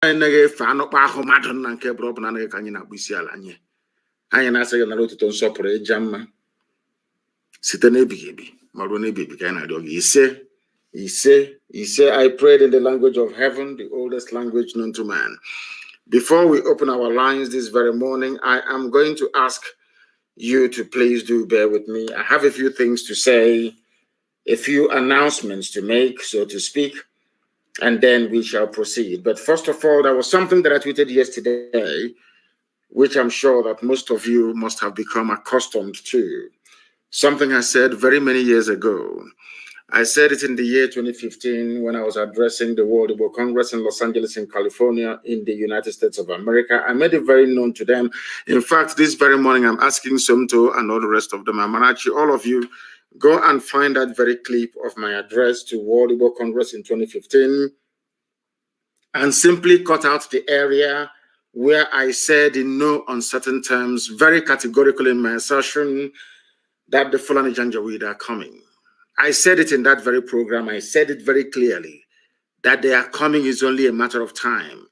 Nege fano pa ho madon na nke bro na nege kanyi na busi ala nye. Anya na sege na lotuto nsopure ejamma. Site na ebigebi. Maru na ebigebi ka na dogi. Ise, I prayed in the language of heaven, the oldest language known to man. Before we open our lines this very morning, I am going to ask you to please do bear with me. I have a few things to say, a few announcements to make, so to speak, and then we shall proceed. But first of all, there was something that I tweeted yesterday, which I'm sure that most of you must have become accustomed to. Something I said very many years ago. I said it in the year 2015 when I was addressing the World Igbo Congress in Los Angeles, in California, in the United States of America. I made it very known to them. In fact, this very morning, I'm asking Somto and all the rest of them, Amanachi, all of you, go and find that very clip of my address to World Igbo Congress in 2015 and simply cut out the area where I said in no uncertain terms, very categorically in my assertion, that the Fulani Janjaweed are coming. I said it in that very program. I said it very clearly that they are coming is only a matter of time.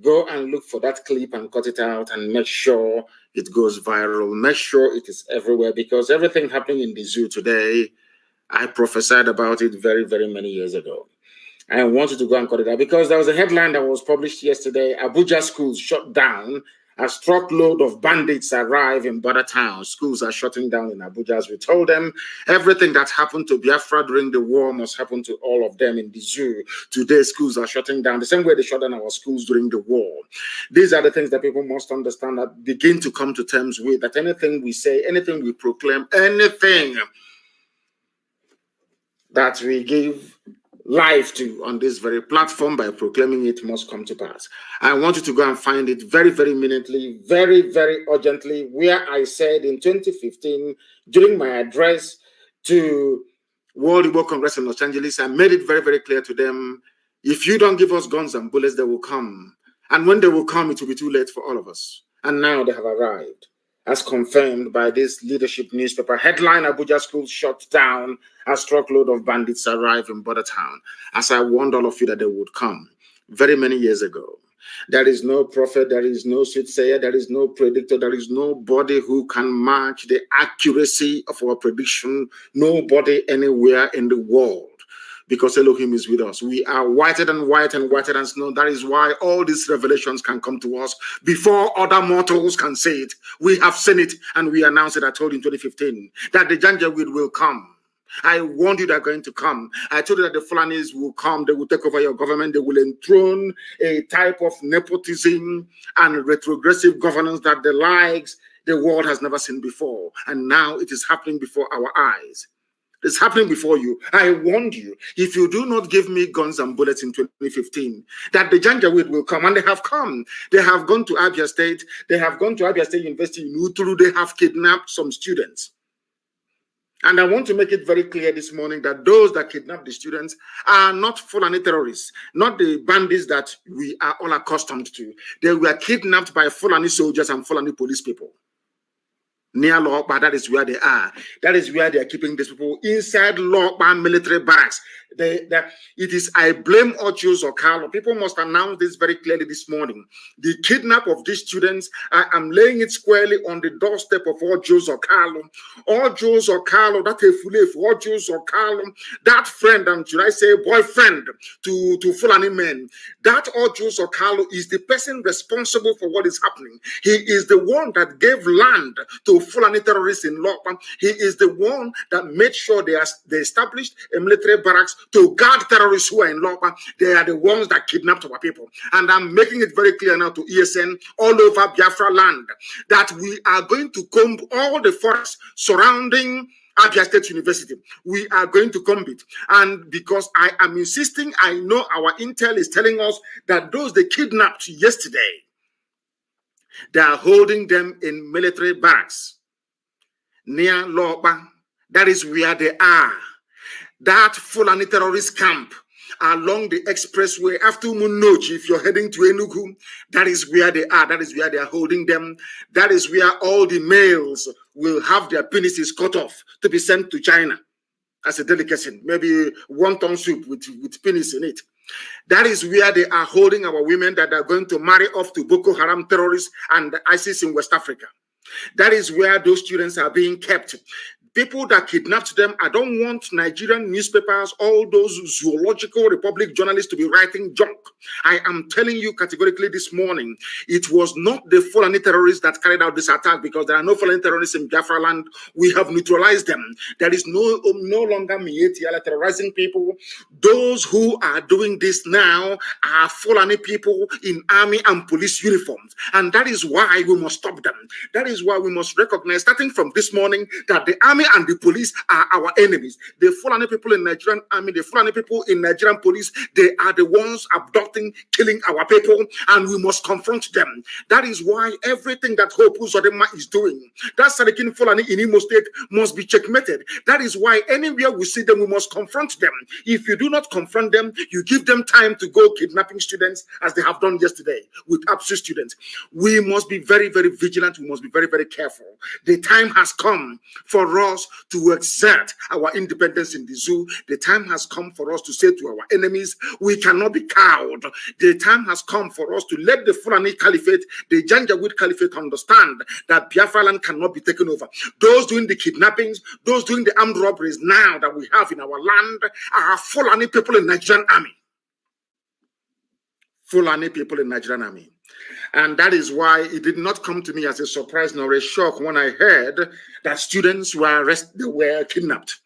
Go and look for that clip and cut it out and make sure it goes viral. Make sure it is everywhere, because everything happening in the zoo today, I prophesied about it very, very many years ago. I want you to go and cut it out, because there was a headline that was published yesterday. Abuja schools shut down as truckload of bandits arrive in border town. Schools are shutting down in Abuja. As we told them, everything that happened to Biafra during the war must happen to all of them in the zoo. Today, schools are shutting down the same way they shut down our schools during the war. These are the things that people must understand, that begin to come to terms with, that anything we say, anything we proclaim, anything that we give life to on this very platform by proclaiming it must come to pass. I want you to go and find it very, very minutely, very, very urgently, where I said in 2015, during my address to World Igbo Congress in Los Angeles, I made it very, very clear to them, if you don't give us guns and bullets, they will come. And when they will come, it will be too late for all of us. And now they have arrived, as confirmed by this leadership newspaper headline: Abuja schools shut down as truckload of bandits arrive in border town. As I warned all of you that they would come very many years ago. There is no prophet, there is no soothsayer, there is no predictor, there is nobody who can match the accuracy of our prediction, nobody anywhere in the world. Because Elohim is with us. We are whiter than white and whiter than snow. That is why all these revelations can come to us before other mortals can say it. We have seen it, and we announced it. I told you in 2015 that the Janjaweed will come. I warned you they're going to come. I told you that the Fulanis will come. They will take over your government. They will enthrone a type of nepotism and retrogressive governance that the world has never seen before. And now it is happening before our eyes. It's happening before you. I warned you, if you do not give me guns and bullets in 2015, that the Janjaweed will come. And they have come. They have gone to Abia State. They have gone to Abia State University in Uturu. They have kidnapped some students. And I want to make it very clear this morning that those that kidnap the students are not Fulani terrorists, not the bandits that we are all accustomed to. They were kidnapped by Fulani soldiers and Fulani police people. Near Lokpa, that is where they are. That is where they are keeping these people inside Lokpa military barracks. It is, I blame Ochus or Carlo. People must announce this very clearly this morning. The kidnap of these students, I am laying it squarely on the doorstep of Ochus or Carlo. Ochus or Carlo, that Ochus or Carlo, that friend, and should I say boyfriend to Fulani men, that Ochus or Carlo is the person responsible for what is happening. He is the one that gave land to Fulani terrorists in Lokpa. He is the one that made sure they established a military barracks to guard terrorists who are in Lokpa. They are the ones that kidnapped our people. And I'm making it very clear now to ESN all over Biafra land that we are going to comb all the forests surrounding Abia State University. We are going to comb it. And because I am insisting, I know our intel is telling us that those they kidnapped yesterday, they are holding them in military barracks near Lokpa. That is where they are. That Fulani terrorist camp along the expressway after Munochi, if you're heading to Enugu, that is where they are. That is where they are holding them. That is where all the males will have their penises cut off to be sent to China as a delicacy. Maybe wonton soup with penis in it. That is where they are holding our women that are going to marry off to Boko Haram terrorists and ISIS in West Africa. That is where those students are being kept. People that kidnapped them, I don't want Nigerian newspapers, all those zoological republic journalists to be writing junk. I am telling you categorically this morning, it was not the Fulani terrorists that carried out this attack, because there are no Fulani terrorists in Biafra land. We have neutralized them. There is no longer Mietiala terrorizing people. Those who are doing this now are Fulani people in army and police uniforms. And that is why we must stop them. That is why we must recognize, starting from this morning, that the army and the police are our enemies. The Fulani people in Nigerian army, the Fulani people in Nigerian police, they are the ones abducting, killing our people, and we must confront them. That is why everything that Hope Uzodinma is doing, that Sadikin Fulani in Imo State, must be checkmated. That is why anywhere we see them, we must confront them. If you do not confront them, you give them time to go kidnapping students, as they have done yesterday with APSU students. We must be very, very vigilant. We must be very, very careful. The time has come for us to exert our independence in the zoo. The time has come for us to say to our enemies, we cannot be cowed. The time has come for us to let the Fulani Caliphate, the Janjaweed Caliphate, understand that Biafra land cannot be taken over. Those doing the kidnappings, those doing the armed robberies now that we have in our land are Fulani people in Nigerian army. Fulani people in Nigerian army. And that is why it did not come to me as a surprise nor a shock when I heard that students were arrested, were kidnapped.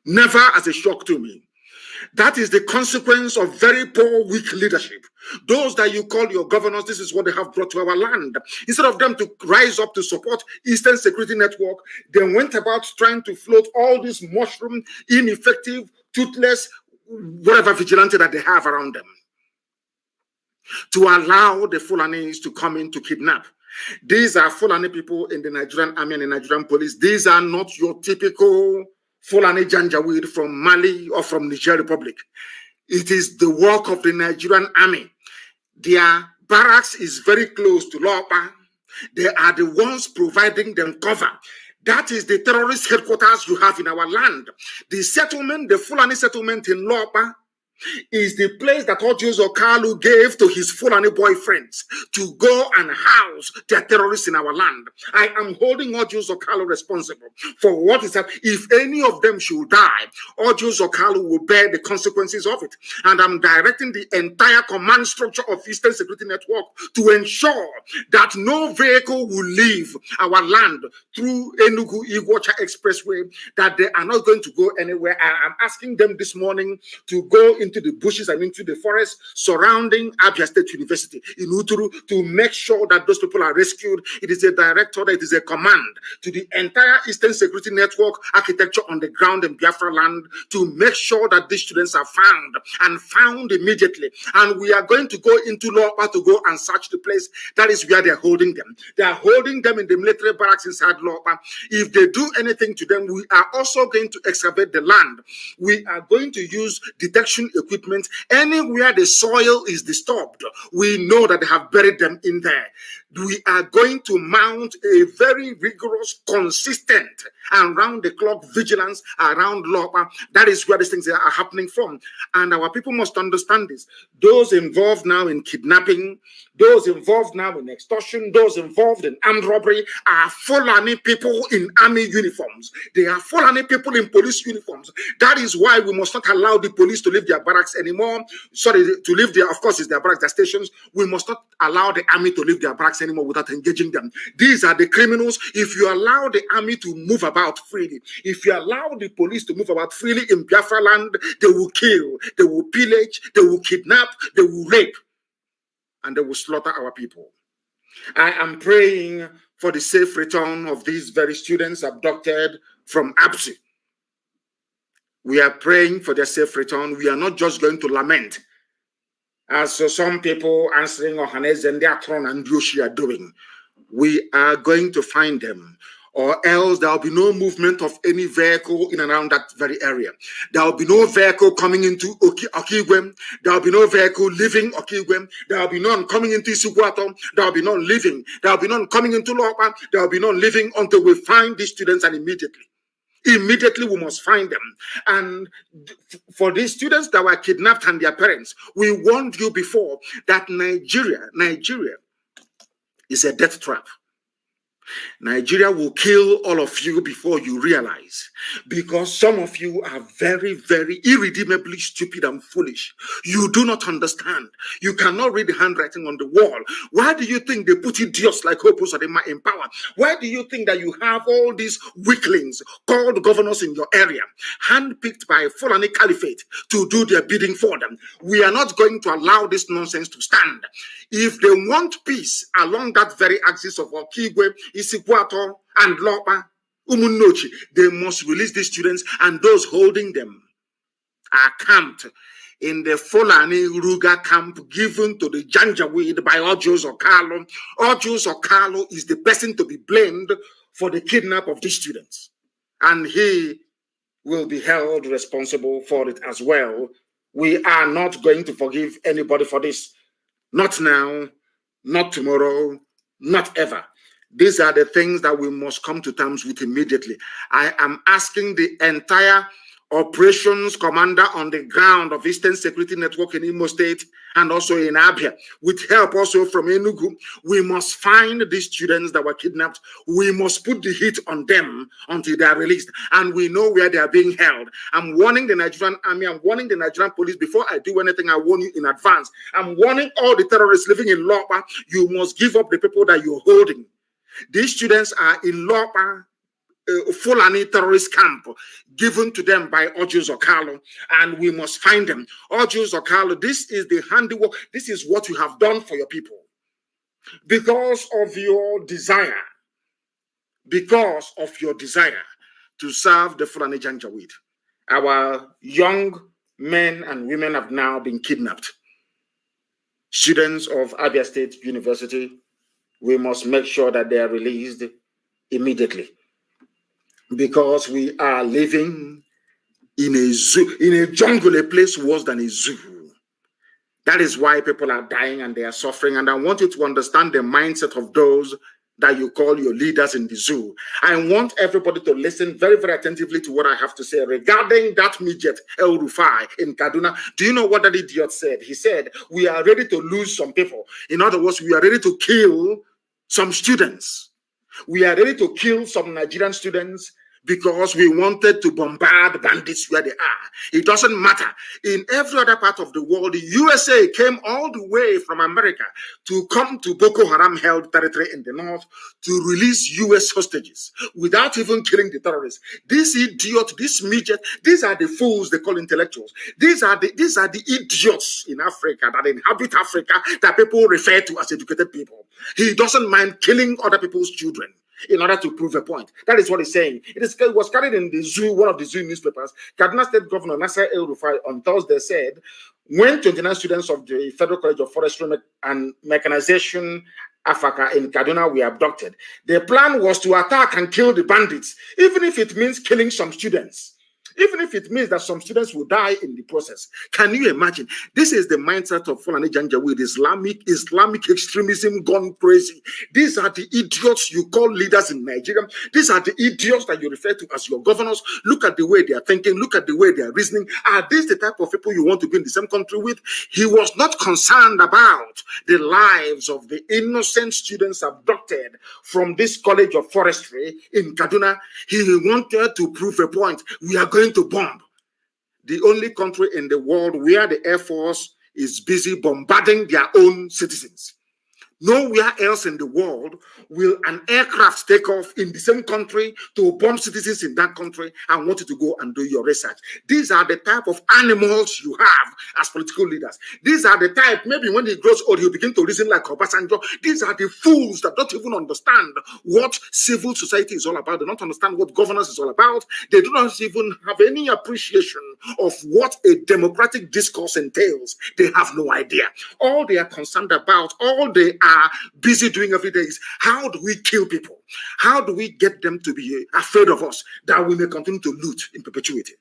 Never as a shock to me. That is the consequence of very poor, weak leadership. Those that you call your governors, this is what they have brought to our land. Instead of them to rise up to support Eastern Security Network, they went about trying to float all these mushroom, ineffective, toothless, whatever vigilante that they have around them, to allow the Fulanis to come in to kidnap. These are Fulani people in the Nigerian army and the Nigerian police. These are not your typical Fulani Janjaweed from Mali or from Niger Republic. It is the work of the Nigerian army. Their barracks is very close to Lopa. They are the ones providing them cover. That is the terrorist headquarters you have in our land. The settlement, the Fulani settlement in Lopa, is the place that Ojus Okalu gave to his Fulani boyfriends to go and house their terrorists in our land. I am holding Ojus Okalu responsible for what is happening. If any of them should die, Ojus Okalu will bear the consequences of it. And I'm directing the entire command structure of Eastern Security Network to ensure that no vehicle will leave our land through Enugu-Iguacha Expressway, that they are not going to go anywhere. I am asking them this morning to go into the bushes and into the forest surrounding Abia State University in Uturu to make sure that those people are rescued. It is a direct order, it is a command to the entire Eastern Security Network architecture on the ground in Biafra land to make sure that these students are found and found immediately. And we are going to go into Lopa to go and search the place. That is where they're holding them. They are holding them in the military barracks inside Lopa. If they do anything to them, we are also going to excavate the land. We are going to use detection equipment. Anywhere the soil is disturbed, we know that they have buried them in there. We are going to mount a very rigorous, consistent, and round-the-clock vigilance around Lopa. That is where these things are happening from. And our people must understand this. Those involved now in kidnapping, those involved now in extortion, those involved in armed robbery are Fulani people in army uniforms. They are Fulani people in police uniforms. That is why we must not allow the police to leave their barracks anymore. Sorry, to leave their, of course, it's their barracks, their stations. We must not allow the army to leave their barracks anymore without engaging them. These are the criminals. If you allow the army to move about freely, if you allow the police to move about freely in Biafra land, they will kill, they will pillage, they will kidnap, they will rape, and they will slaughter our people. I am praying for the safe return of these very students abducted from APSI. We are praying for their safe return. We are not just going to lament, as some people answering Ohanes and their throne and Yoshi are doing. We are going to find them, or else there will be no movement of any vehicle in and around that very area. There will be no vehicle coming into Okigwem. There will be no vehicle leaving Okigwem. There will be none coming into Isugwato. There will be none leaving. There will be none coming into Lopa. There will be none leaving until we find these students, and immediately. Immediately, we must find them. And for these students that were kidnapped and their parents, we warned you before that Nigeria is a death trap. Nigeria will kill all of you before you realize, because some of you are very, very irredeemably stupid and foolish. You do not understand. You cannot read the handwriting on the wall. Why do you think they put idiots like Hope Uzodinma in power? Why do you think that you have all these weaklings called governors in your area, handpicked by Fulani Caliphate to do their bidding for them? We are not going to allow this nonsense to stand. If they want peace along that very axis of Okigwe, Isikwato, and Lopa, Umunnochi, they must release these students, and those holding them are camped in the Fulani Ruga camp given to the Janjaweed by Ojos Okalo. Ojos Okalo is the person to be blamed for the kidnap of these students, and he will be held responsible for it as well. We are not going to forgive anybody for this. Not now, not tomorrow, not ever. These are the things that we must come to terms with immediately. I am asking the entire operations commander on the ground of Eastern Security Network in Imo State and also in Abia, with help also from Enugu. We must find these students that were kidnapped. We must put the heat on them until they are released, and we know where they are being held. I'm warning the Nigerian army, I'm warning the Nigerian police. Before I do anything, I warn you in advance. I'm warning all the terrorists living in Lopa, you must give up the people that you're holding. These students are in Lopa, Fulani terrorist camp given to them by Ojos Okalo, and we must find them. Ojos Okalo, this is the handiwork. This is what you have done for your people. Because of your desire to serve the Fulani Janjaweed, our young men and women have now been kidnapped. Students of Abia State University, we must make sure that they are released immediately, because we are living in a zoo, in a jungle, a place worse than a zoo. That is why people are dying and they are suffering. And I want you to understand the mindset of those that you call your leaders in the zoo. I want everybody to listen very, very attentively to what I have to say regarding that midget, El Rufai, in Kaduna. Do you know what that idiot said? He said, we are ready to lose some people. In other words, we are ready to kill some students. We are ready to kill some Nigerian students because we wanted to bombard bandits where they are. It doesn't matter. In every other part of the world, the USA came all the way from America to come to Boko Haram held territory in the north to release US hostages without even killing the terrorists. This idiot, this midget, these are the fools they call intellectuals. These are the idiots in Africa that inhabit Africa that people refer to as educated people. He doesn't mind killing other people's children in order to prove a point. That is what he's saying. It was carried in the zoo, one of the zoo newspapers. Kaduna State Governor Nasser El Rufai on Thursday said, when 29 students of the Federal College of Forestry and Mechanization, Africa in Kaduna were abducted, the plan was to attack and kill the bandits, even if it means killing some students. Even if it means that some students will die in the process. Can you imagine? This is the mindset of Fulani Janjaweed, Islamic extremism gone crazy. These are the idiots you call leaders in Nigeria. These are the idiots that you refer to as your governors. Look at the way they are thinking. Look at the way they are reasoning. Are these the type of people you want to be in the same country with? He was not concerned about the lives of the innocent students abducted from this College of Forestry in Kaduna. He wanted to prove a point. We are going to bomb the only country in the world where the Air Force is busy bombarding their own citizens. Nowhere else in the world will an aircraft take off in the same country to bomb citizens in that country and want you to go and do your research. These are the type of animals you have as political leaders. These are the type, maybe when he grows old, he'll begin to reason like Obasanjo. These are the fools that don't even understand what civil society is all about. They don't understand what governance is all about. They do not even have any appreciation of what a democratic discourse entails. They have no idea. All they are concerned about, all they are busy doing every day is how do we kill people? How do we get them to be afraid of us that we may continue to loot in perpetuity?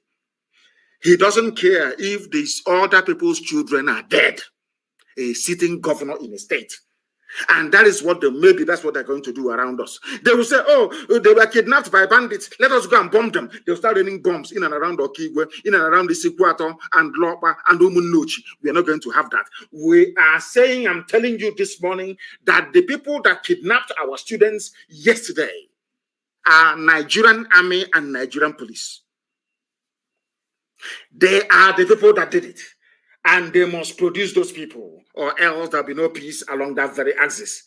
He doesn't care if these other people's children are dead. A sitting governor in a state. And that is what maybe that's what they're going to do around us. They will say, oh, they were kidnapped by bandits. Let us go and bomb them. They'll start raining bombs in and around Okigwe, in and around the Sikwato and Lopa and Umunuchi. We are not going to have that. We are saying, I'm telling you this morning, that the people that kidnapped our students yesterday are Nigerian army and Nigerian police. They are the people that did it. And they must produce those people, or else there'll be no peace along that very axis.